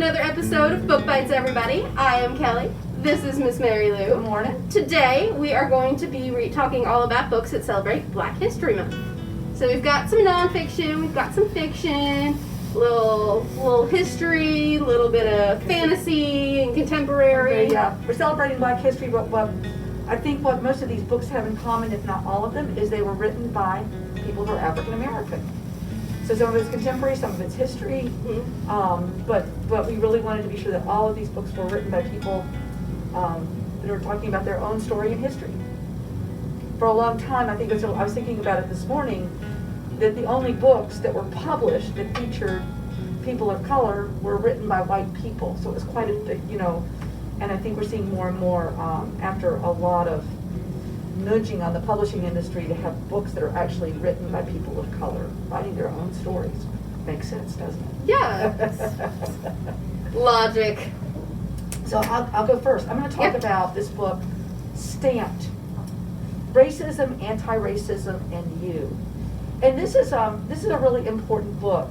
another episode of Book Bites, everybody. I am Kelly. This is Miss Mary Lou. Good morning. Today we are going to be talking all about books that celebrate Black History Month. So we've got some nonfiction, we've got some fiction, little history, a little bit of fantasy and contemporary. Okay, yeah, we're celebrating Black history, but I think what most of these books have in common, if not all of them, is they were written by people who are African American. So some of it's contemporary, some of it's history, but we really wanted to be sure that all of these books were written by people that are talking about their own story and history. For a long time, I was thinking about it this morning, that the only books that were published that featured people of color were written by white people. So it was quite a, and I think we're seeing more and more after a lot of nudging on the publishing industry to have books that are actually written by people of color, writing their own stories. Makes sense, doesn't it? Yeah. Logic. So I'll go first. I'm going to talk about this book, Stamped: Racism, Anti-Racism, and You. And this is a really important book.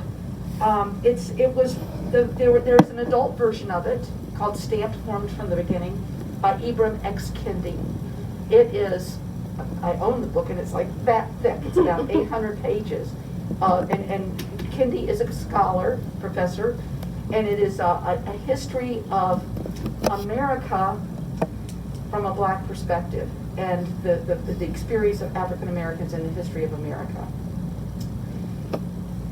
There's an adult version of it called Stamped: Formed from the Beginning by Ibram X. Kendi. It is, I own the book and it's like that thick. It's about 800 pages. And Kendi is a scholar, professor, and it is a history of America from a Black perspective and the experience of African Americans in the history of America.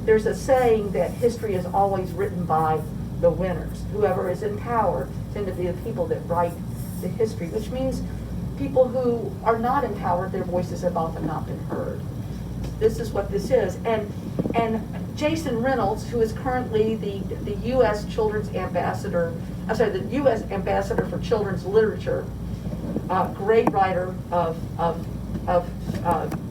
There's a saying that history is always written by the winners. Whoever is in power tend to be the people that write the history, which means people who are not in power, their voices have often not been heard. This is what this is. And Jason Reynolds, who is currently the U.S. Children's Ambassador, the U.S. Ambassador for Children's Literature, great writer of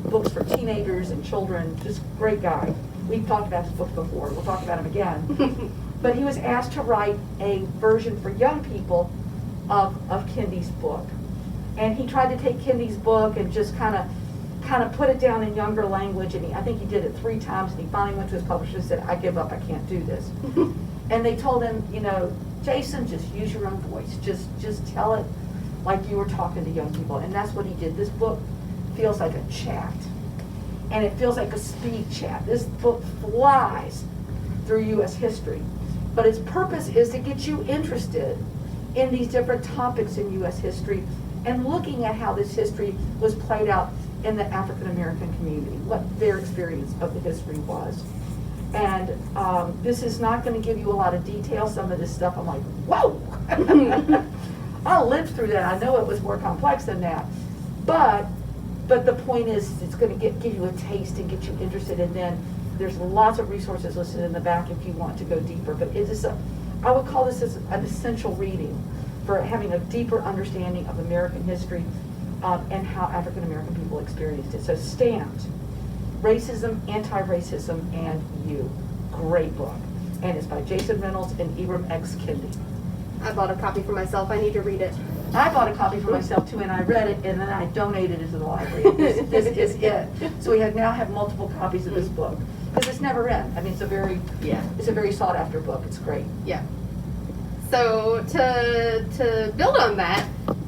books for teenagers and children, just great guy. We've talked about his book before. We'll talk about him again. But he was asked to write a version for young people of Kendi's book. And he tried to take Kendi's book and just kind of put it down in younger language, and I think he did it 3 times, and he finally went to his publisher and said, I give up, I can't do this. And they told him, Jason, just use your own voice. Just tell it like you were talking to young people. And that's what he did. This book feels like a chat. And it feels like a speed chat. This book flies through U.S. history. But its purpose is to get you interested in these different topics in U.S. history and looking at how this history was played out in the African American community, what their experience of the history was. And this is not going to give you a lot of detail. Some of this stuff I'm like, whoa! I lived through that. I know it was more complex than that. But the point is, it's going to give you a taste and get you interested, and then there's lots of resources listed in the back if you want to go deeper. But it is I would call this as an essential reading for having a deeper understanding of American history and how African American people experienced it. So Stamped: Racism, Anti-Racism, and You. Great book. And it's by Jason Reynolds and Ibram X. Kendi. I bought a copy for myself. I need to read it. I bought a copy for myself too, and I read it, and then I donated it to the library. This is it. So we now have multiple copies of this book because it's never ends. I mean, it's a very sought after book. It's great. Yeah. So to build on that,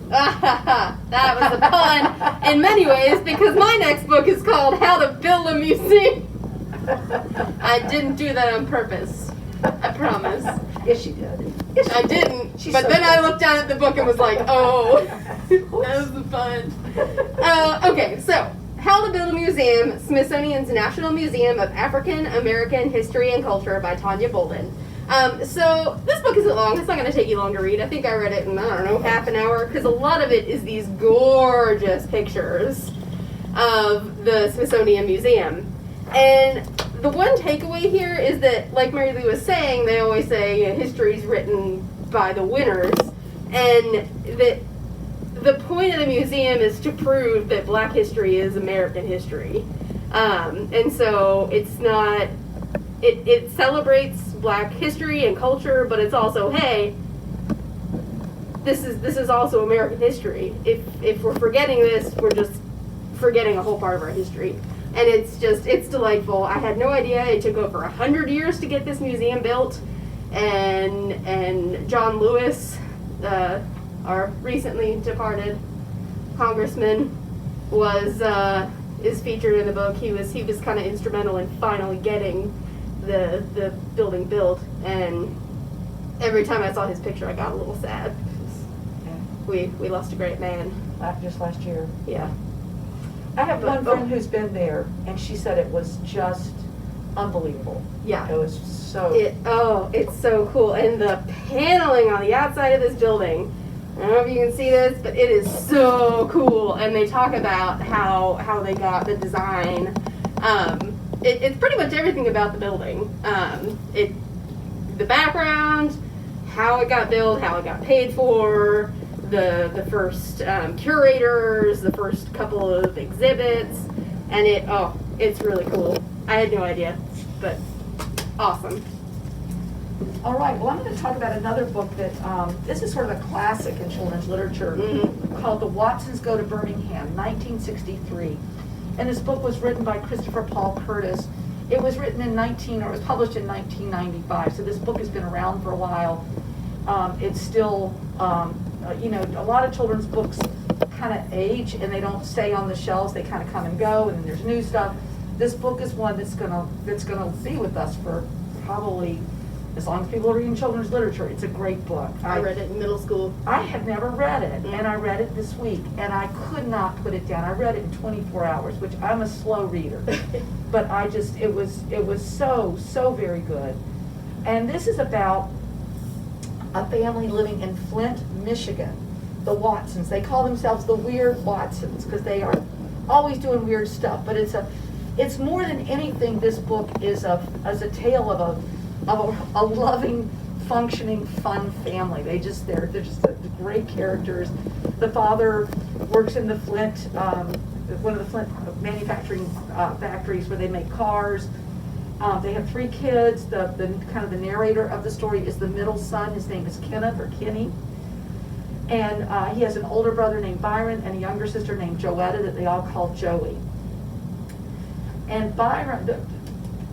that was a pun in many ways because my next book is called How to Build a Museum. I didn't do that on purpose. I promise. Yes, you did. Yes, I didn't. But then I looked down at the book and was like, oh, that was the fun. Okay, so How to Build a Museum, Smithsonian's National Museum of African American History and Culture by Tanya Bolden. So this book isn't long. It's not going to take you long to read. I think I read it in, half an hour, because a lot of it is these gorgeous pictures of the Smithsonian Museum. And the one takeaway here is that, like Mary Lou was saying, they always say history is written by the winners, and that the point of the museum is to prove that Black history is American history. And so it's not, it celebrates Black history and culture, but it's also, hey, this is also American history. If we're forgetting this, we're just forgetting a whole part of our history. And it's delightful. I had no idea it took over 100 years to get this museum built, and John Lewis, our recently departed congressman, is featured in the book. He was kind of instrumental in finally getting the building built, and every time I saw his picture I got a little sad. We lost a great man. Just last year. Yeah. I have one friend who's been there, and she said it was just unbelievable. Yeah. It was so... It's so cool. And the paneling on the outside of this building, I don't know if you can see this, but it is so cool. And they talk about how they got the design. It's pretty much everything about the building. The background, how it got built, how it got paid for, the first curators, the first couple of exhibits, and it's really cool. I had no idea, but awesome. All right, well, I'm going to talk about another book that, this is sort of a classic in children's literature, called The Watsons Go to Birmingham, 1963. And this book was written by Christopher Paul Curtis. It was written it was published in 1995, so this book has been around for a while. It's still, a lot of children's books kind of age and they don't stay on the shelves. They kind of come and go, and then there's new stuff. This book is one that's gonna be with us for probably as long as people are reading children's literature. It's a great book. I read it in middle school. I have never read it, and I read it this week, and I could not put it down. I read it in 24 hours, which I'm a slow reader, but it was so very good. And this is about a family living in Flint, Michigan, the Watsons. They call themselves the Weird Watsons because they are always doing weird stuff. But it's more than anything. This book is a tale of a loving, functioning, fun family. They're just great characters. The father works in the Flint, one of the Flint manufacturing factories where they make cars. They have 3 kids. The kind of the narrator of the story is the middle son. His name is Kenneth or Kenny. And he has an older brother named Byron and a younger sister named Joetta that they all call Joey. And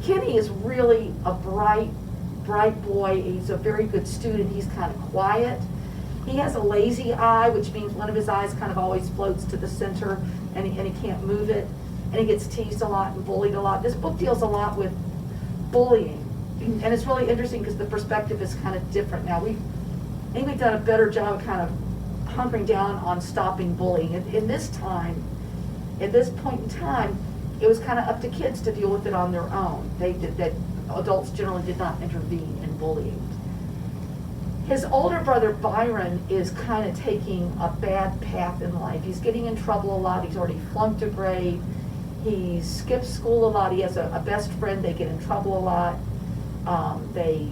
Kenny is really a bright boy. He's a very good student. He's kind of quiet. He has a lazy eye, which means one of his eyes kind of always floats to the center, and he can't move it. And he gets teased a lot and bullied a lot. This book deals a lot with bullying, and it's really interesting because the perspective is kind of different now. I think we've done a better job of kind of hunkering down on stopping bullying. In this time, at this point in time, it was kind of up to kids to deal with it on their own. Adults generally did not intervene in bullying. His older brother Byron is kind of taking a bad path in life. He's getting in trouble a lot. He's already flunked a grade. He skips school a lot. He has a best friend. They get in trouble a lot. They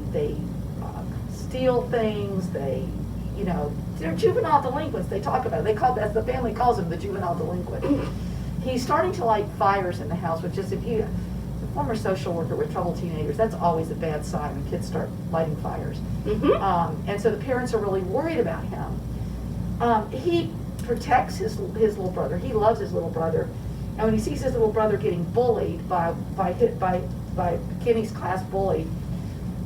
steal things. They're juvenile delinquents. They talk about it. The family calls him the juvenile delinquent. He's starting to light fires in the house, which is, if you, a former social worker with troubled teenagers, that's always a bad sign when kids start lighting fires. And so the parents are really worried about him. He protects his little brother. He loves his little brother. And when he sees his little brother getting bullied by Kenny's class bully,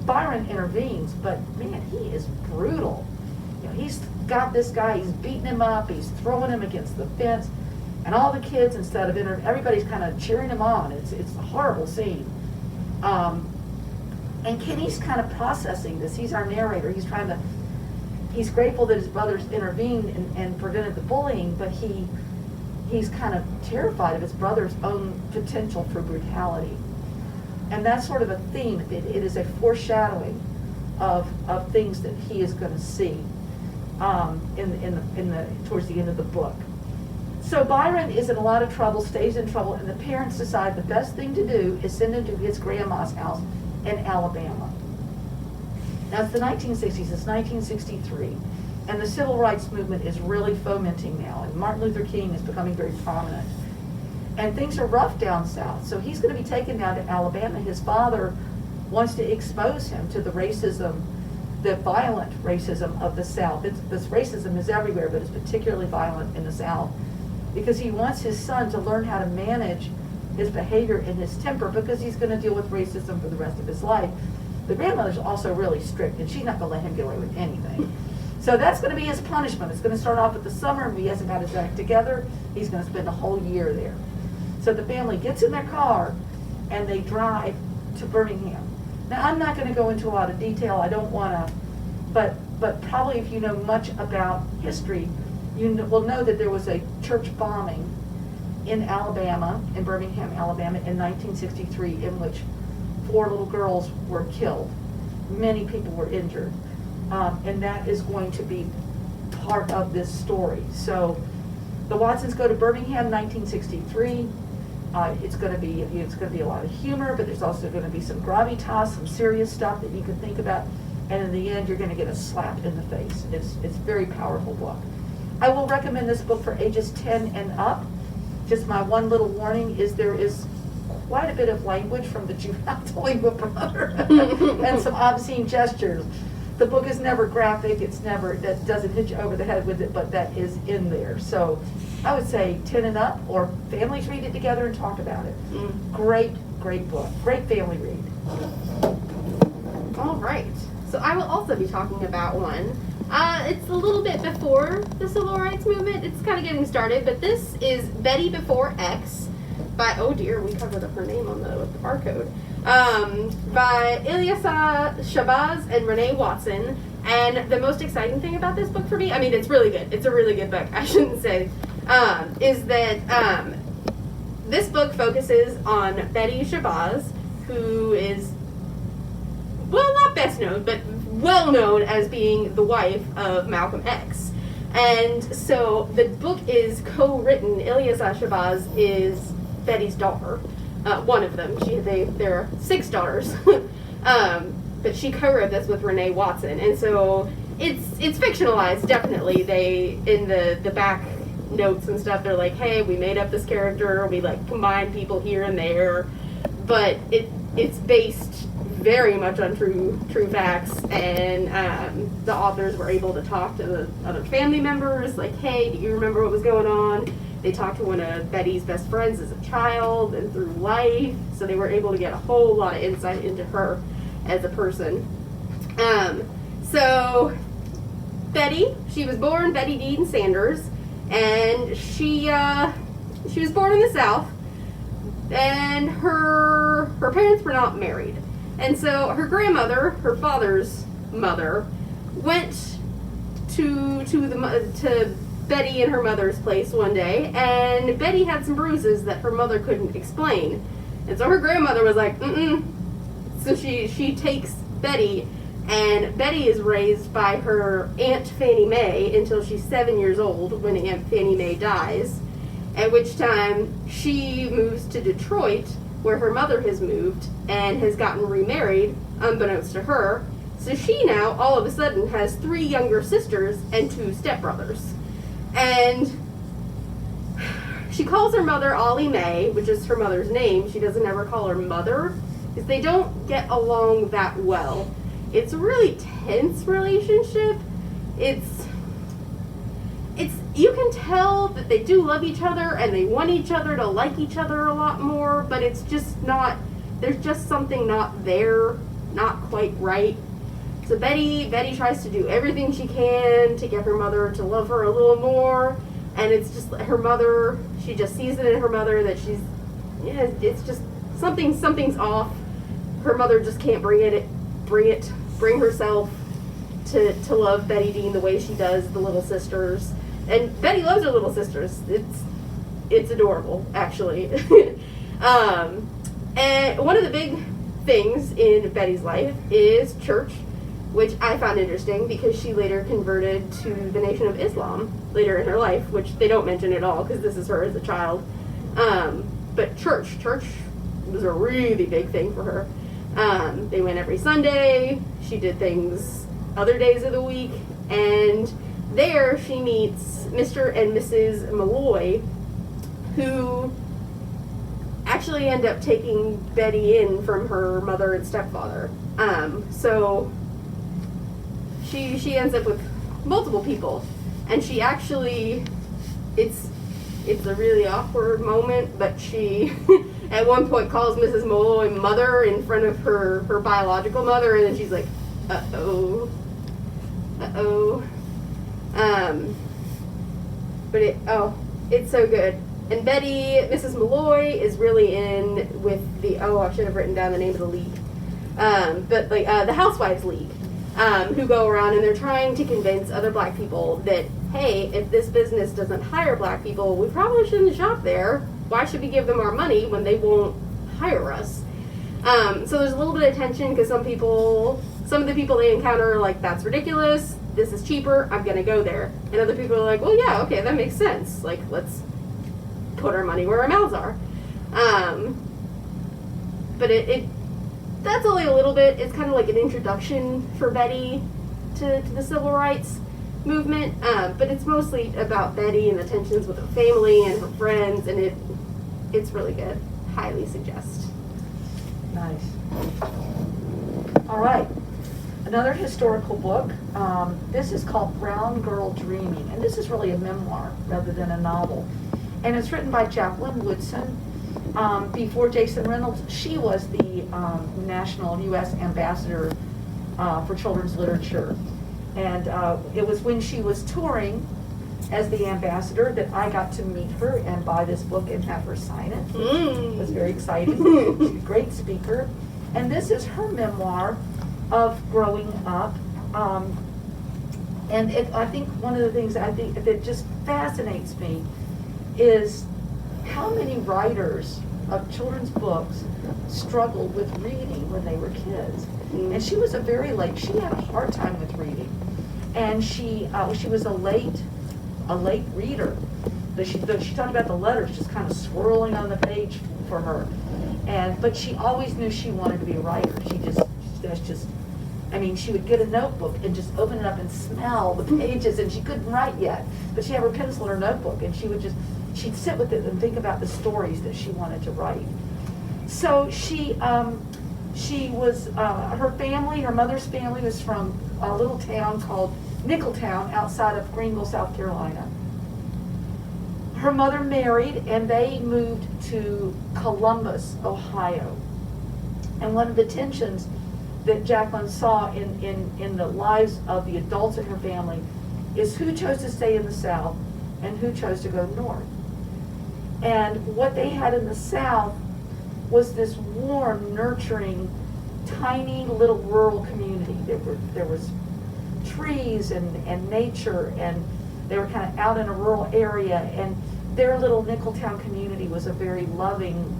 Byron intervenes, but man, he is brutal. He's got this guy, he's beating him up, he's throwing him against the fence, and all the kids, instead of everybody's kind of cheering him on. It's a horrible scene. And Kenny's kind of processing this. He's our narrator. He's grateful that his brothers intervened and prevented the bullying, but he's kind of terrified of his brother's own potential for brutality. And that's sort of a theme. It is a foreshadowing of things that he is going to see towards the end of the book. So Byron is in a lot of trouble, stays in trouble, and the parents decide the best thing to do is send him to his grandma's house in Alabama. Now it's the 1960s, it's 1963, and the civil rights movement is really fomenting now, and Martin Luther King is becoming very prominent. And things are rough down south, so he's going to be taken down to Alabama. His father wants to expose him to the racism, the violent racism of the South. This racism is everywhere, but it's particularly violent in the South, because he wants his son to learn how to manage his behavior and his temper, because he's going to deal with racism for the rest of his life. the grandmother's also really strict, and she's not going to let him get away with anything. So that's going to be his punishment. It's going to start off at the summer, and he hasn't got his act together. He's going to spend a whole year there. So the family gets in their car, and they drive to Birmingham. Now, I'm not going to go into a lot of detail. I don't want to, but probably if you know much about history, you will know that there was a church bombing in Alabama, in Birmingham, Alabama, in 1963, in which 4 little girls were killed. Many people were injured. And that is going to be part of this story. So the Watsons go to Birmingham, 1963. It's going to be a lot of humor, but there's also going to be some gravitas, some serious stuff that you can think about. And in the end, you're going to get a slap in the face. It's a very powerful book. I will recommend this book for ages 10 and up. Just my one little warning is there is quite a bit of language from the juvenile delinquent brother and some obscene gestures. The book is never graphic. That doesn't hit you over the head with it, but that is in there. So I would say 10 and up, or families read it together and talk about it. Great book. Great family read. All right. So I will also be talking about one. It's a little bit before the civil rights movement. It's kind of getting started, but this is Betty Before X by, oh dear, we covered up her name on with the barcode. By Ilyasa Shabazz and Renee Watson. And the most exciting thing about this book for me, I mean, it's really good. It's a really good book, I shouldn't say, is that this book focuses on Betty Shabazz, who is, well, not best known, but well known as being the wife of Malcolm X. And so the book is co-written. Ilyasa Shabazz is Betty's daughter. One of them. There are 6 daughters. But she co-wrote this with Renee Watson. And so it's fictionalized, definitely. They, in the back notes and stuff, they're like, hey, we made up this character, we like combined people here and there. But it's based very much on true facts, and the authors were able to talk to the other family members, like, hey, do you remember what was going on? They talked to one of Betty's best friends as a child and through life, so they were able to get a whole lot of insight into her as a person. So Betty, she was born Betty Dean Sanders, and she was born in the South, and her parents were not married. And so her grandmother, her father's mother, went to Betty and her mother's place one day, and Betty had some bruises that her mother couldn't explain. And so her grandmother was like, So she takes Betty, and Betty is raised by her Aunt Fannie Mae until she's 7 years old, when Aunt Fannie Mae dies, at which time she moves to Detroit, where her mother has moved and has gotten remarried, unbeknownst to her. So she now, all of a sudden, has 3 younger sisters and 2 stepbrothers. And she calls her mother Ollie Mae, which is her mother's name. She doesn't ever call her mother, because they don't get along that well. It's a really tense relationship. You can tell that they do love each other and they want each other to like each other a lot more, but it's just not, there's just something not there, not quite right. So Betty tries to do everything she can to get her mother to love her a little more, and it's just her mother, she just sees it in her mother that it's just something's off. Her mother just can't bring herself to love Betty Dean the way she does the little sisters. And Betty loves her little sisters. It's adorable, actually. And one of the big things in Betty's life is church, which I found interesting because she later converted to the Nation of Islam later in her life, which they don't mention at all because this is her as a child. But church was a really big thing for her. They went every Sunday. She did things other days of the week, and there she meets Mr. and Mrs. Malloy, who actually end up taking Betty in from her mother and stepfather. So she ends up with multiple people, and she actually, it's a really awkward moment, but she at one point calls Mrs. Molloy mother in front of her biological mother, and then she's like, uh-oh. But it's so good. And Betty, Mrs. Molloy, is really in with I should have written down the name of the league. But the Housewives League, who go around and they're trying to convince other black people that, hey, if this business doesn't hire black people, we probably shouldn't shop there. Why should we give them our money when they won't hire us? So there's a little bit of tension because some of the people they encounter are like, that's ridiculous, this is cheaper, I'm gonna go there. And other people are like, well, yeah, okay, that makes sense. Like, let's put our money where our mouths are. But that's only a little bit. It's kind of like an introduction for Betty to the civil rights movement. But it's mostly about Betty and the tensions with her family and her friends, and it's really good. Highly suggest. Nice. All right. Another historical book. This is called Brown Girl Dreaming, and this is really a memoir rather than a novel. And it's written by Jacqueline Woodson. Before Jason Reynolds, she was the national U.S. ambassador for children's literature. And it was when she was touring as the ambassador that I got to meet her and buy this book and have her sign it. It was very exciting. She's a great speaker. And this is her memoir of growing up. And I think one of the things that just fascinates me is how many writers of children's books struggled with reading when they were kids. And she was she had a hard time with reading. And she was a late reader. She talked about the letters just kind of swirling on the page for her. But she always knew she wanted to be a writer. She would get a notebook and just open it up and smell the pages, and she couldn't write yet. But she had her pencil in her notebook, and she'd sit with it and think about the stories that she wanted to write. So she was, her mother's family was from a little town called Nickeltown outside of Greenville, South Carolina. Her mother married and they moved to Columbus, Ohio. And one of the tensions that Jacqueline saw in the lives of the adults in her family is who chose to stay in the South and who chose to go north. And what they had in the South was this warm, nurturing, tiny little rural community. There was trees and nature, and they were kind of out in a rural area, and their little Nickeltown community was a very loving,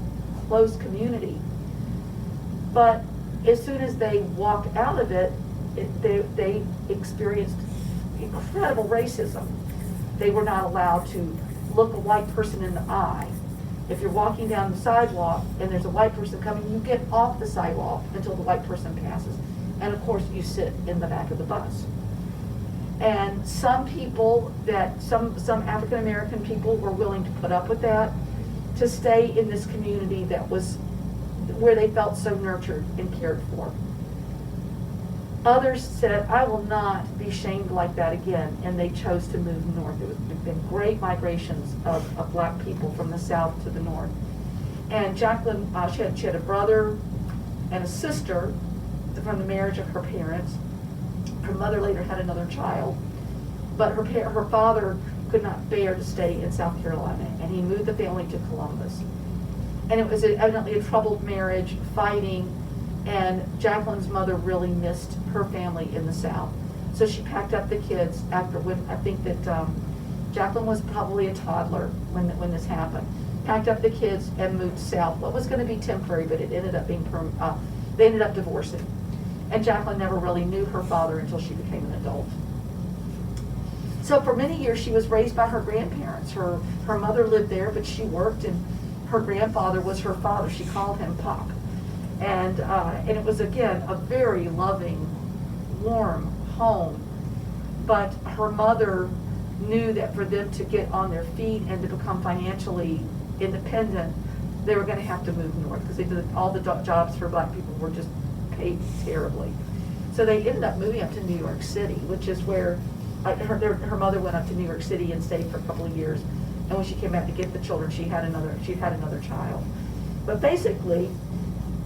close community. But as soon as they walked out of it, they experienced incredible racism. They were not allowed to look a white person in the eye. If you're walking down the sidewalk and there's a white person coming, you get off the sidewalk until the white person passes. And of course you sit in the back of the bus. And some African American people were willing to put up with that, to stay in this community that was where they felt so nurtured and cared for. Others said, I will not be shamed like that again, and they chose to move north. There have been great migrations of black people from the south to the north. And Jacqueline, she had a brother and a sister from the marriage of her parents. Her mother later had another child, but her father could not bear to stay in South Carolina, and he moved the family to Columbus. And it was evidently a troubled marriage, fighting, and Jacqueline's mother really missed her family in the South. So she packed up the kids I think that Jacqueline was probably a toddler when this happened. Packed up the kids and moved south. What was going to be temporary, but it ended up being they ended up divorcing. And Jacqueline never really knew her father until she became an adult. So for many years she was raised by her grandparents. Her mother lived there, but she worked, and her grandfather was her father. She called him Pop. And it was, again, a very loving, warm home. But her mother knew that for them to get on their feet and to become financially independent, they were going to have to move north, because all the jobs for black people were just paid terribly. So they ended up moving up to New York City, which is where her mother went up to New York City and stayed for a couple of years. And when she came back to get the children, she had another child. But basically,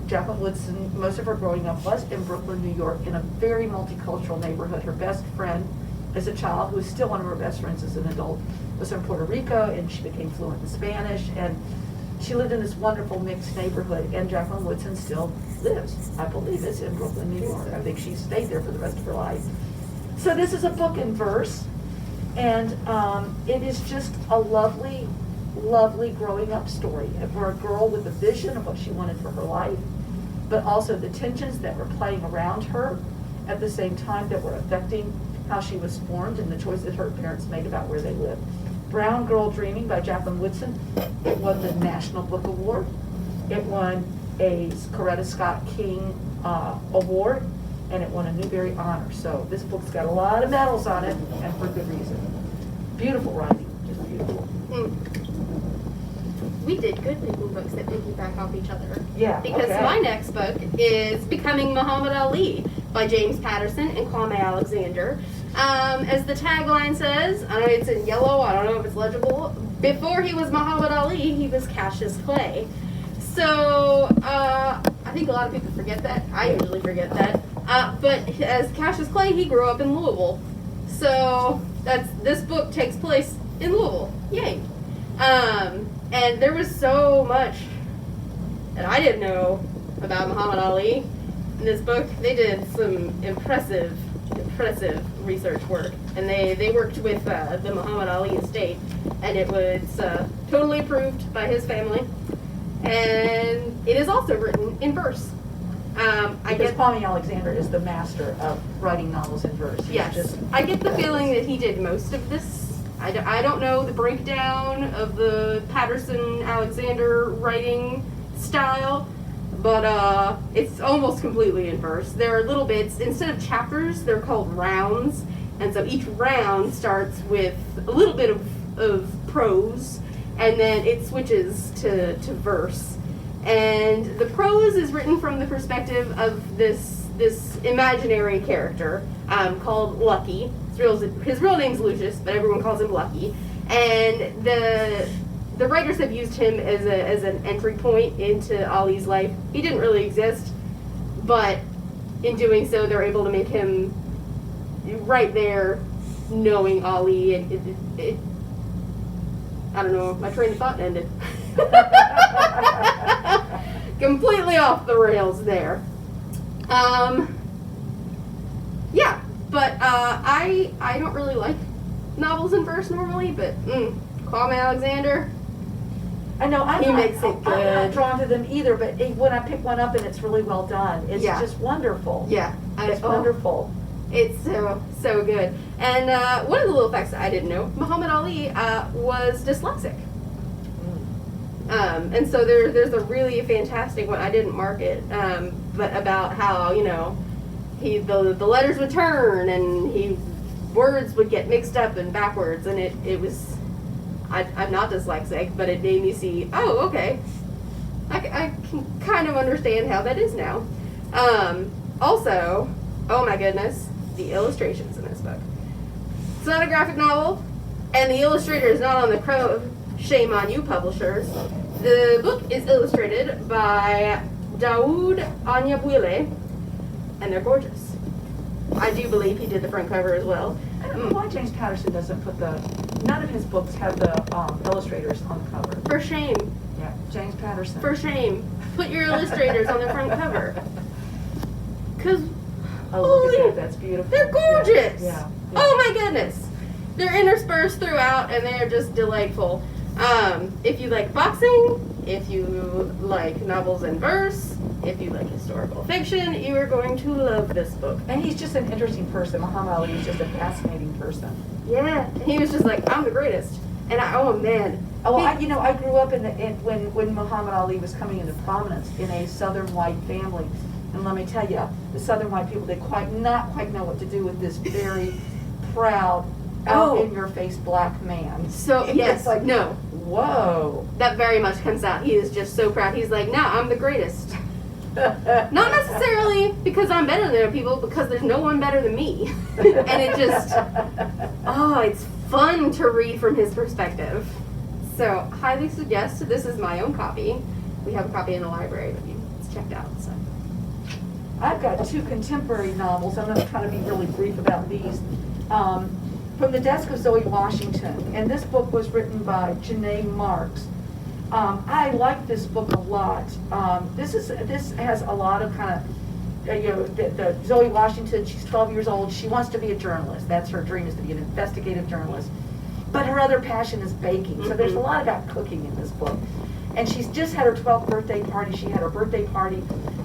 Jacqueline Woodson, most of her growing up was in Brooklyn, New York, in a very multicultural neighborhood. Her best friend as a child, who is still one of her best friends as an adult, was from Puerto Rico, and she became fluent in Spanish. And she lived in this wonderful mixed neighborhood, and Jacqueline Woodson still lives. I believe it's in Brooklyn, New York. I think she stayed there for the rest of her life. So this is a book in verse, and it is just a lovely, lovely growing up story for a girl with a vision of what she wanted for her life, but also the tensions that were playing around her at the same time that were affecting how she was formed and the choices her parents made about where they lived. Brown Girl Dreaming by Jacqueline Woodson, it won the National Book Award. It won a Coretta Scott King Award, and it won a Newbery Honor. So this book's got a lot of medals on it, and for good reason. Beautiful writing, just beautiful. We did good picking books that piggyback off each other. Yeah, Because okay. my next book is Becoming Muhammad Ali by James Patterson and Kwame Alexander. As the tagline says, I know it's in yellow, I don't know if it's legible, before he was Muhammad Ali, he was Cassius Clay. So, I think a lot of people forget that. I usually forget that. But as Cassius Clay, he grew up in Louisville. So, this book takes place in Louisville. Yay. And there was so much that I didn't know about Muhammad Ali in this book. They did some impressive research work, and they worked with the Muhammad Ali estate, and it was totally approved by his family, and it is also written in verse. Because Kwame Alexander is the master of writing novels in verse. Yes, I get the feeling that he did most of this. I don't know the breakdown of the Patterson-Alexander writing style, but it's almost completely in verse. There are little bits, instead of chapters, they're called rounds, and so each round starts with a little bit of prose, and then it switches to verse. And the prose is written from the perspective of this imaginary character called Lucky. His real name's Lucius, but everyone calls him Lucky. And the writers have used him as an entry point into Ali's life. He didn't really exist, but in doing so, they're able to make him right there, knowing Ali. And I don't know, my train of thought ended. Completely off the rails there. Yeah, but I don't really like novels in verse normally, but Kwame Alexander, I know, he makes it I'm good. not drawn to them either, but when I pick one up and it's really well done, it's just wonderful. Yeah, It's wonderful. It's so good. And one of the little facts that I didn't know, Muhammad Ali was dyslexic. And so there's a really fantastic one, I didn't mark it, but about how, the letters would turn and words would get mixed up and backwards, and it was, I'm not dyslexic, but it made me see, oh, okay, I can kind of understand how that is now. Also, oh my goodness, the illustrations in this book. It's not a graphic novel, and the illustrator is not on the crow. Shame on you, publishers. The book is illustrated by Daoud Anyabwile, and they're gorgeous. I do believe he did the front cover as well. I don't know why James Patterson doesn't put none of his books have the illustrators on the cover. For shame. Yeah, James Patterson. For shame. Put your illustrators on the front cover. Because, look at that, that's beautiful. They're gorgeous. Yeah. Oh my goodness. They're interspersed throughout, and they're just delightful. If you like boxing, if you like novels in verse, if you like historical fiction, you are going to love this book. And he's just an interesting person. Muhammad Ali is just a fascinating person. Yeah, he was just like, I'm the greatest. And oh man. I grew up when Muhammad Ali was coming into prominence in a Southern white family. And let me tell you, the Southern white people did not quite know what to do with this very proud, out-in-your-face black man. So, yes, it's like, no. Whoa. That very much comes out. He is just so proud. He's like, no, I'm the greatest. Not necessarily because I'm better than other people, because there's no one better than me. And it just, it's fun to read from his perspective. So, highly suggest, this is my own copy. we have a copy in the library, but it's checked out. So I've got 2 contemporary novels. I'm going to try to be really brief about these. From the Desk of Zoe Washington, and this book was written by Janae Marks. I like this book a lot. This has a lot of kind of, the Zoe Washington, she's 12 years old. She wants to be a journalist. That's her dream, is to be an investigative journalist. But her other passion is baking. So there's a lot about cooking in this book. And she's just had her 12th birthday party. She had her birthday party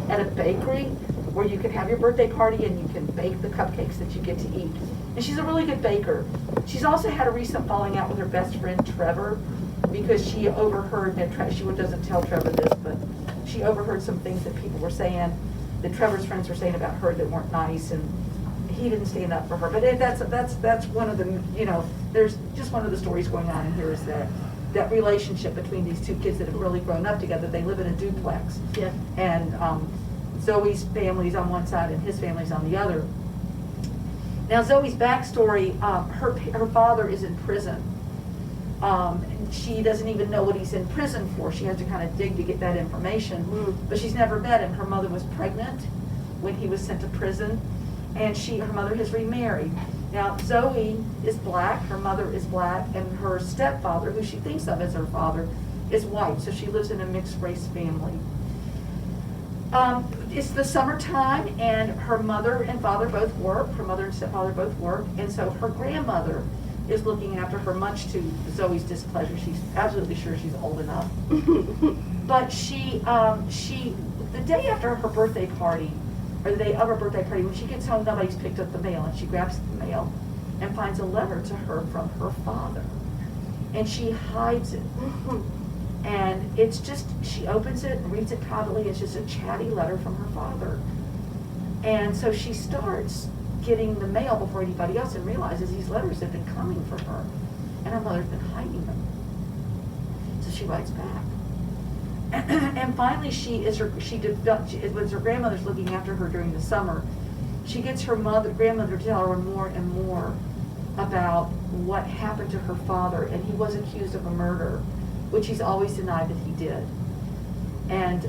at a bakery where you can have your birthday party and you can bake the cupcakes that you get to eat. And she's a really good baker. She's also had a recent falling out with her best friend, Trevor, because she overheard that, she doesn't tell Trevor this, but she overheard some things that people were saying, that Trevor's friends were saying about her that weren't nice, and he didn't stand up for her. But that's one of the, there's just one of the stories going on in here is that relationship between these 2 kids that have really grown up together. They live in a duplex. yeah. And Zoe's family's on one side and his family's on the other. Now Zoe's backstory, her father is in prison. And she doesn't even know what he's in prison for. She has to kind of dig to get that information. But she's never met him. Her mother was pregnant when he was sent to prison, and her mother has remarried. Now Zoe is black, her mother is black, and her stepfather, who she thinks of as her father, is white. So she lives in a mixed race family. It's the summertime, and her mother and father both work. Her mother and stepfather both work, and so her grandmother is looking after her, much to Zoe's displeasure. She's absolutely sure she's old enough. But she, the day after her birthday party, or the day of her birthday party, when she gets home, nobody's picked up the mail, and she grabs the mail and finds a letter to her from her father, and she hides it. And it's just, she opens it and reads it privately. It's just a chatty letter from her father. And so she starts getting the mail before anybody else and realizes these letters have been coming for her. And her mother's been hiding them. So she writes back. And finally it was her grandmother's looking after her during the summer. She gets her grandmother to tell her more and more about what happened to her father. And he was accused of a murder, which he's always denied that he did. And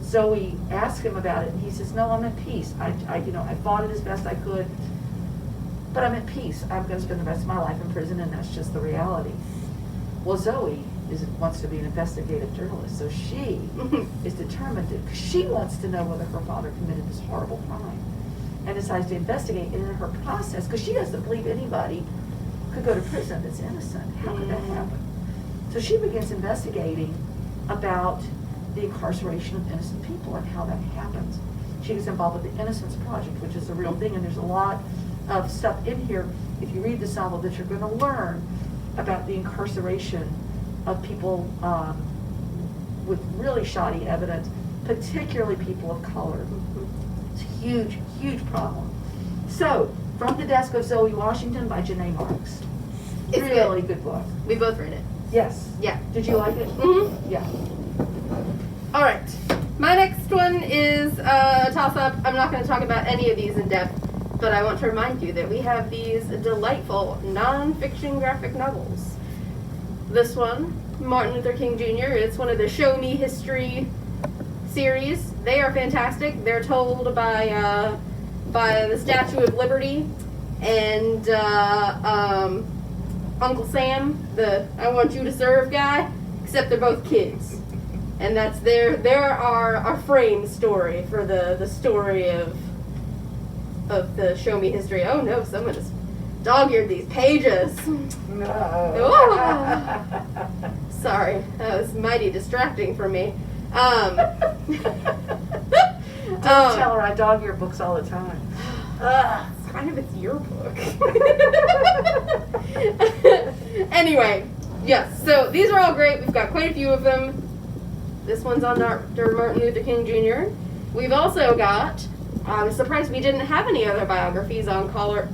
Zoe asks him about it, and he says, "No, I'm at peace. I fought it as best I could, but I'm at peace. I'm going to spend the rest of my life in prison, and that's just the reality." Well, Zoe wants to be an investigative journalist, so she is determined to. She wants to know whether her father committed this horrible crime, and decides to investigate. And in her process, because she doesn't believe anybody could go to prison that's innocent. How could that happen? So she begins investigating about the incarceration of innocent people and how that happens. She gets involved with the Innocence Project, which is a real thing, and there's a lot of stuff in here, if you read this novel, that you're going to learn about the incarceration of people with really shoddy evidence, particularly people of color. It's a huge, huge problem. So, From the Desk of Zoe Washington by Janae Marks. It's really good book. We both read it. Yes. Yeah. Did you like it? Mm-hmm. Yeah. All right. My next one is a toss-up. I'm not going to talk about any of these in depth, but I want to remind you that we have these delightful nonfiction graphic novels. This one, Martin Luther King Jr., it's one of the Show Me History series. They are fantastic. They're told by the Statue of Liberty and Uncle Sam, the I Want You to Serve guy, except they're both kids. And that's our frame story for the story of the Show Me History. Oh no, someone just dog-eared these pages. No. Oh. Sorry, that was mighty distracting for me. Don't tell her I dog your books all the time. It's kind of, it's your book. Anyway, yes, so these are all great. We've got quite a few of them. This one's on Dr. Martin Luther King Jr. We've also got, I'm surprised we didn't have any other biographies on Colin,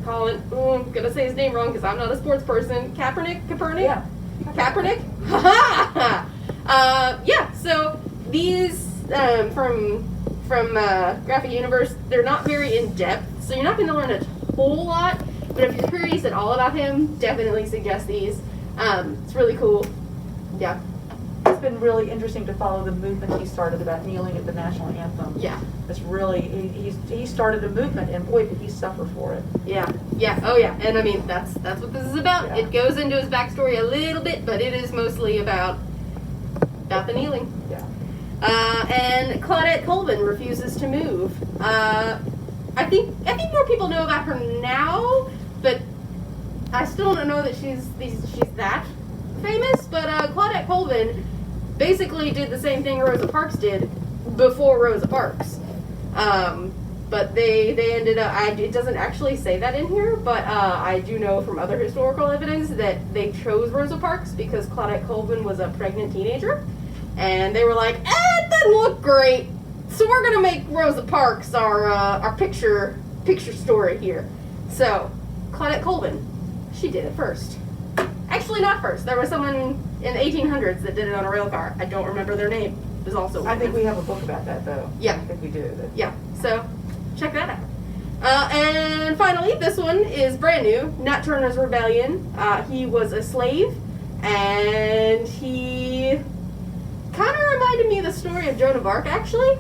I'm going to say his name wrong because I'm not a sports person. Kaepernick? Yeah. Kaepernick? Ha ha! Yeah, so these from Graphic Universe, they're not very in-depth, so you're not going to learn a whole lot, but if you're curious at all about him, definitely suggest these. It's really cool. Yeah. been really interesting to follow the movement he started about kneeling at the national anthem. Yeah. It's really, he started a movement, and boy, did he suffer for it. Yeah, yeah, oh yeah, and I mean, that's what this is about. Yeah. It goes into his backstory a little bit, but it is mostly about the kneeling. Yeah. And Claudette Colvin refuses to move. I think more people know about her now, but I still don't know that she's that famous. But Claudette Colvin basically did the same thing Rosa Parks did before Rosa Parks. But they ended up, it doesn't actually say that in here, but I do know from other historical evidence that they chose Rosa Parks because Claudette Colvin was a pregnant teenager. And they were like, it doesn't look great, so we're going to make Rosa Parks our picture story here. So, Claudette Colvin, she did it first. Actually, not first. There was someone in the 1800s that did it on a rail car. I don't remember their name. It was also I think we have a book about that, though. Yeah. I think we do. Yeah, so check that out. And finally, this one is brand new, Nat Turner's Rebellion. He was a slave, and he kind of reminded me of the story of Joan of Arc, actually,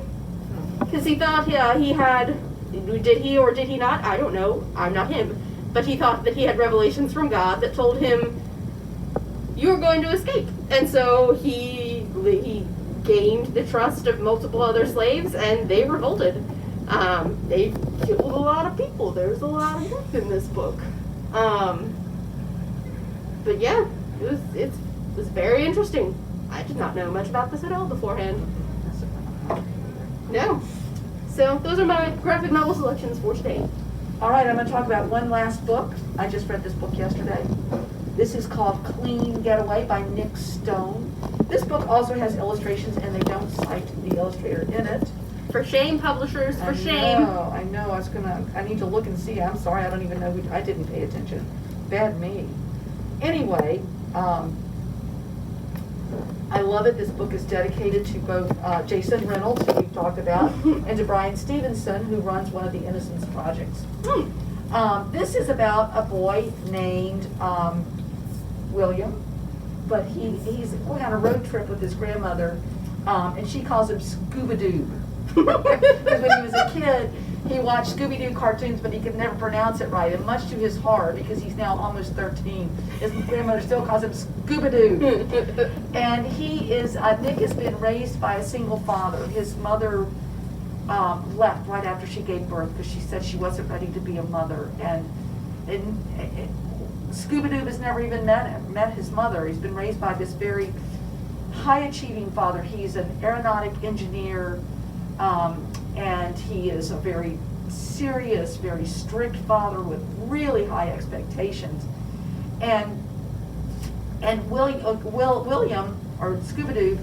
because he thought he had, did he or did he not? I don't know. I'm not him. But he thought that he had revelations from God that told him, you're going to escape. And so he gained the trust of multiple other slaves, and they revolted. They killed a lot of people. There's a lot of death in this book. But yeah, it was very interesting. I did not know much about this at all beforehand. No. So those are my graphic novel selections for today. All right, I'm going to talk about one last book. I just read this book yesterday. This is called Clean Getaway by Nick Stone. This book also has illustrations, and they don't cite the illustrator in it. For shame, publishers, for shame. I know. I need to look and see. I'm sorry, I don't even know I didn't pay attention. Bad me. Anyway, I love it. This book is dedicated to both Jason Reynolds, who we've talked about, and to Brian Stevenson, who runs one of the Innocence Projects. This is about a boy named William, but he's going on a road trip with his grandmother, and she calls him Scooby-Doo. Because when he was a kid, he watched Scooby-Doo cartoons, but he could never pronounce it right, and much to his horror, because he's now almost 13, his grandmother still calls him Scooby-Doo. And Nick has been raised by a single father. His mother left right after she gave birth because she said she wasn't ready to be a mother. And Scooby-Doo has never even met his mother. He's been raised by this very high-achieving father. He's an aeronautic engineer, and he is a very serious, very strict father with really high expectations. And William, or Scooby-Doo,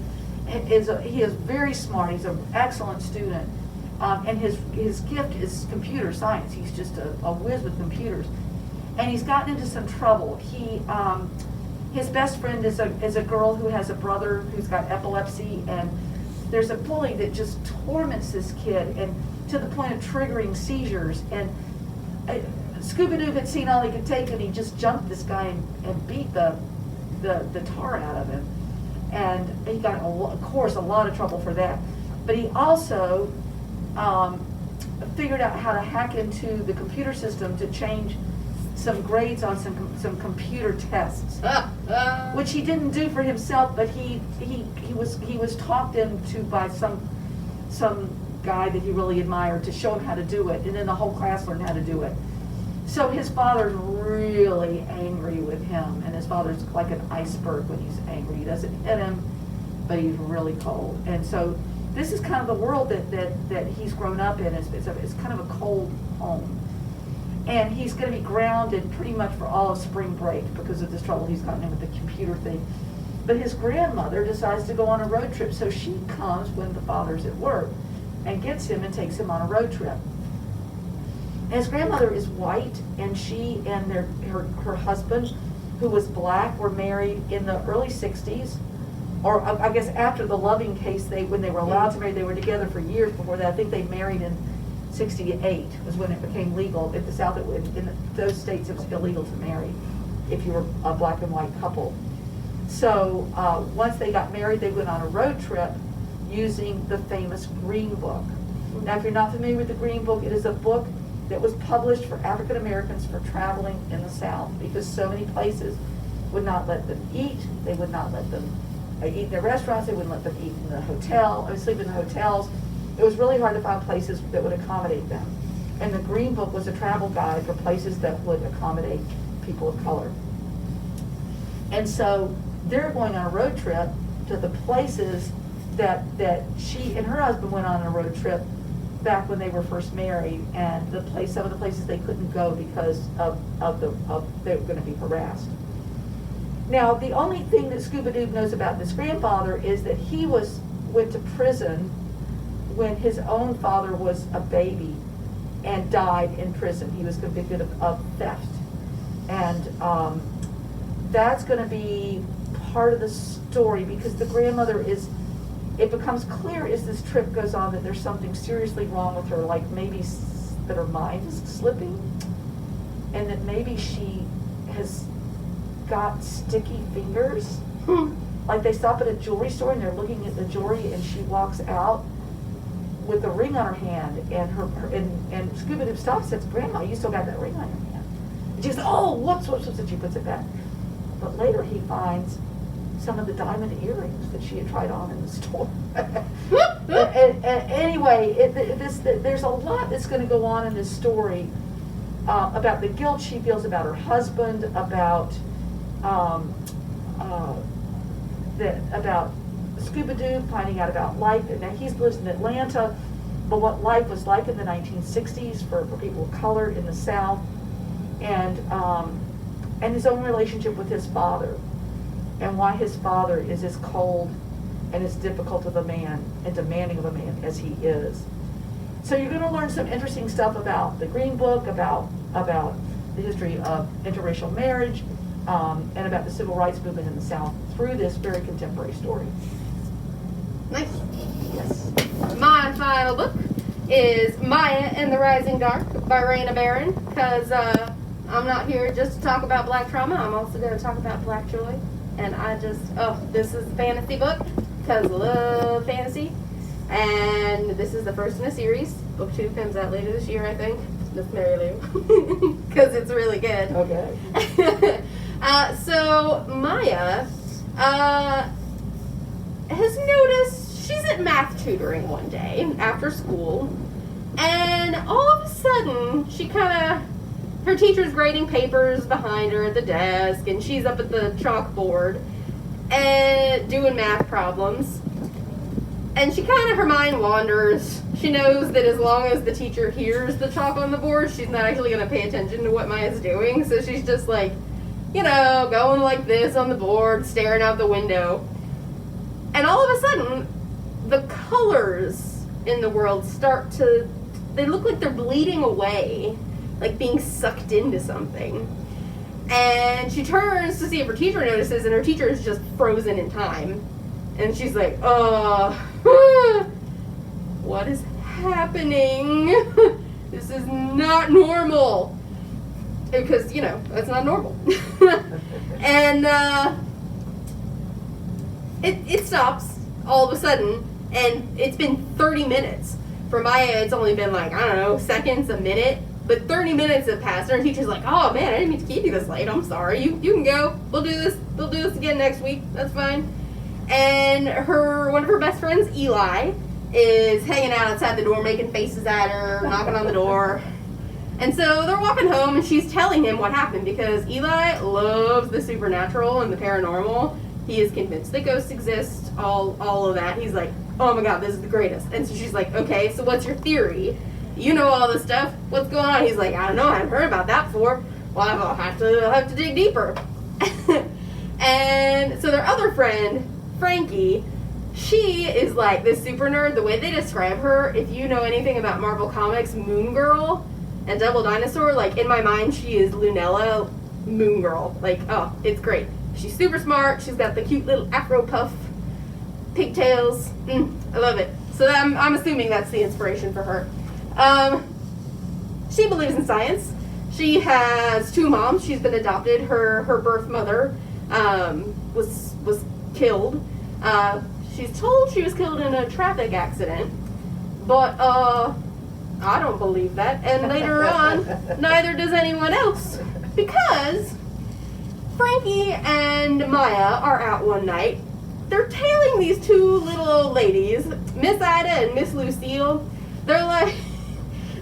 he is very smart. He's an excellent student, and his gift is computer science. He's just a whiz with computers, and he's gotten into some trouble. His best friend is a girl who has a brother who's got epilepsy, and there's a bully that just torments this kid, and to the point of triggering seizures. And Scooby-Doo had seen all he could take, and he just jumped this guy and beat the tar out of him. And he got, of course, a lot of trouble for that. But he also figured out how to hack into the computer system to change some grades on some computer tests, which he didn't do for himself, but he was talked into by some guy that he really admired to show him how to do it, and then the whole class learned how to do it. So his father's really angry with him, and his father's like an iceberg when he's angry. He doesn't hit him, but he's really cold. And so this is kind of the world that he's grown up in. It's kind of a cold home. And he's going to be grounded pretty much for all of spring break because of this trouble he's gotten in with the computer thing. But his grandmother decides to go on a road trip, so she comes when the father's at work and gets him and takes him on a road trip. And his grandmother is white, and she and her husband, who was black, were married in the early 60s, or I guess after the Loving case, when they were allowed to marry. They were together for years before that. I think they married in 68 was when it became legal. At the South, in those states, it was illegal to marry if you were a black and white couple. So once they got married, they went on a road trip using the famous Green Book. Now, if you're not familiar with the Green Book, it is a book that was published for African Americans for traveling in the South, because so many places would not let them eat. They would not let them eat in their restaurants. They wouldn't let them eat in the hotel, or sleep in the hotels. It was really hard to find places that would accommodate them. And the Green Book was a travel guide for places that would accommodate people of color. And so they're going on a road trip to the places that she and her husband went on a road trip back when they were first married, and some of the places they couldn't go because they were going to be harassed. Now, the only thing that Scuba-Doo knows about this grandfather is that he went to prison when his own father was a baby and died in prison. He was convicted of theft. And that's going to be part of the story, because the grandmother it becomes clear as this trip goes on that there's something seriously wrong with her, like maybe that her mind is slipping, and that maybe she has got sticky fingers. Like they stop at a jewelry store and they're looking at the jewelry, and she walks out with a ring on her hand, and Scuba-Doo stops and says, "Grandma, you still got that ring on your hand?" And she goes, "Oh, whoops," and she puts it back. But later he finds some of the diamond earrings that she had tried on in the store. Anyway, there's a lot that's going to go on in this story about the guilt she feels about her husband, about Scuba-Doo finding out about life. Now he lives in Atlanta, but what life was like in the 1960s for people of color in the South, and his own relationship with his father, and why his father is as cold and as difficult of a man and demanding of a man as he is. So you're going to learn some interesting stuff about the Green Book, about the history of interracial marriage, and about the civil rights movement in the South through this very contemporary story. Nice. Yes. My final book is Maya and the Rising Dark by Raina Barron, because I'm not here just to talk about Black trauma. I'm also going to talk about Black joy. And this is a fantasy book, because I love fantasy. And this is the first in a series. Book 2 comes out later this year, I think. Miss Mary Lou. Because it's really good. Okay. So Maya has noticed she's at math tutoring one day after school, and all of a sudden her teacher's grading papers behind her at the desk, and she's up at the chalkboard and doing math problems, and her mind wanders. She knows that as long as the teacher hears the chalk on the board, she's not actually going to pay attention to what Maya's doing, so she's just like, going like this on the board, staring out the window. And all of a sudden, the colors in the world they look like they're bleeding away, like being sucked into something. And she turns to see if her teacher notices, and her teacher is just frozen in time. And she's like, what is happening? This is not normal. Because, that's not normal. And it stops all of a sudden, and it's been 30 minutes. For Maya, it's only been seconds, a minute. But 30 minutes have passed, and her teacher's like, "Oh man, I didn't mean to keep you this late. I'm sorry. You can go. We'll do this again next week. That's fine." And one of her best friends, Eli, is hanging out outside the door, making faces at her, knocking on the door. And so they're walking home, and she's telling him what happened, because Eli loves the supernatural and the paranormal. He is convinced that ghosts exist, all of that. He's like, "Oh my God, this is the greatest." And so she's like, "Okay, so what's your theory? You know all this stuff. What's going on?" He's like, "I don't know. I haven't heard about that before." "Well, I'll have to dig deeper." And so their other friend, Frankie, she is like this super nerd. The way they describe her, if you know anything about Marvel Comics, Moon Girl and Devil Dinosaur, in my mind, she is Lunella Moon Girl. It's great. She's super smart. She's got the cute little afro puff pigtails. I love it. So I'm assuming that's the inspiration for her. She believes in science. She has 2 moms. She's been adopted. Her birth mother was killed. She's told she was killed in a traffic accident, but I don't believe that. And later on, neither does anyone else, because Frankie and Maya are out one night. They're tailing these two little old ladies, Miss Ida and Miss Lucille. They're like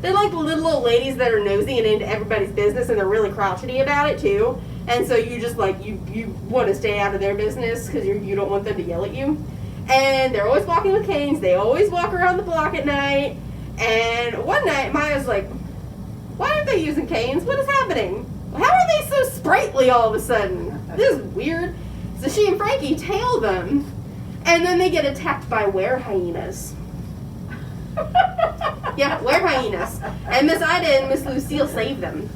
the little old ladies that are nosy and into everybody's business, and they're really crotchety about it too. And so you just like you want to stay out of their business because you don't want them to yell at you. And they're always walking with canes. They always walk around the block at night. And one night, Maya's like, "Why aren't they using canes? What is happening? How are they so sprightly all of a sudden? This is weird." So she and Frankie tail them, and then they get attacked by were-hyenas. Yeah, were-hyenas. And Miss Ida and Miss Lucille save them.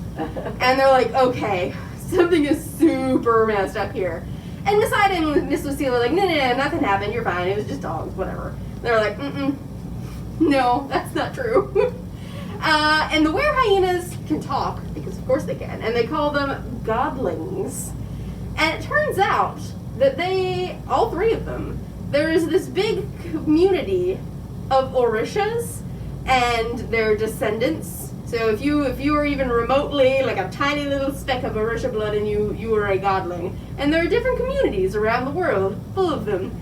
And they're like, okay, something is super messed up here. And Miss Ida and Miss Lucille are like, no, nothing happened, you're fine, it was just dogs, whatever. They're like, no, that's not true. And the were-hyenas can talk, because of course they can, and they call them godlings. And it turns out that all three of them, there is this big community of Orishas and their descendants. So if you are even remotely like a tiny little speck of Orisha blood and you are a godling. And there are different communities around the world full of them.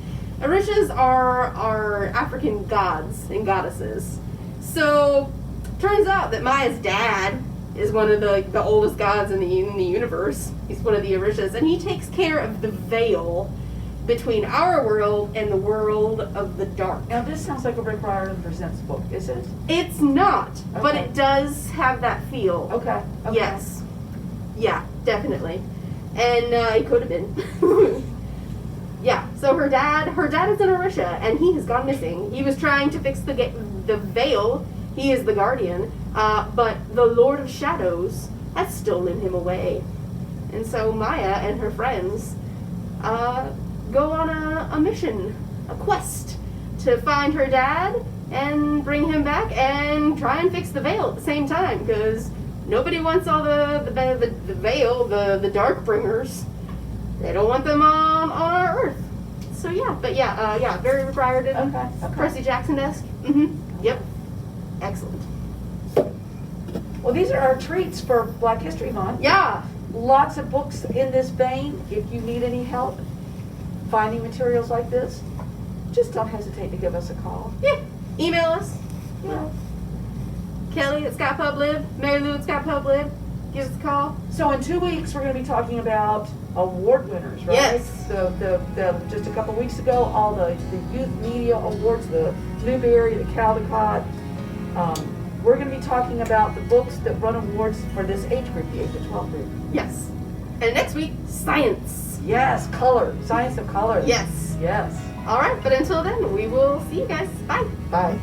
Orishas are African gods and goddesses. So turns out that Maya's dad is one of the oldest gods in the universe. He's one of the Orishas, and he takes care of the veil between our world and the world of the dark. Now this sounds like a Rick Riordan Presents book, is it? It's not, Okay. but it does have that feel. Okay. Yes. Yeah, definitely. And it could have been. Yeah, so her dad is an Orisha, and he has gone missing. He was trying to fix the veil. He is the guardian, but the Lord of Shadows has stolen him away. And so Maya and her friends go on a mission, a quest, to find her dad and bring him back and try and fix the veil at the same time, because nobody wants all the veil, the dark bringers. They don't want them on our Earth. So yeah, but yeah, very Rick Riordan, Okay. Percy Jackson-esque. Yep. Excellent. Well, these are our treats for Black History Month. Yeah. Lots of books in this vein. If you need any help finding materials like this, just don't hesitate to give us a call. Yeah. Email us. Yeah. Kelly at Scott Publib, Mary Lou at Scott Publib. Give us a call. So in 2 weeks, we're going to be talking about award winners, right? Yes. So the just a couple weeks ago, all the youth media awards, the Newbery, the Caldecott. We're going to be talking about the books that run awards for this age group, the 8 to 12 group. Yes. And next week, science. Yes, color, science of color. Yes. Yes. All right, but until then, we will see you guys. Bye. Bye.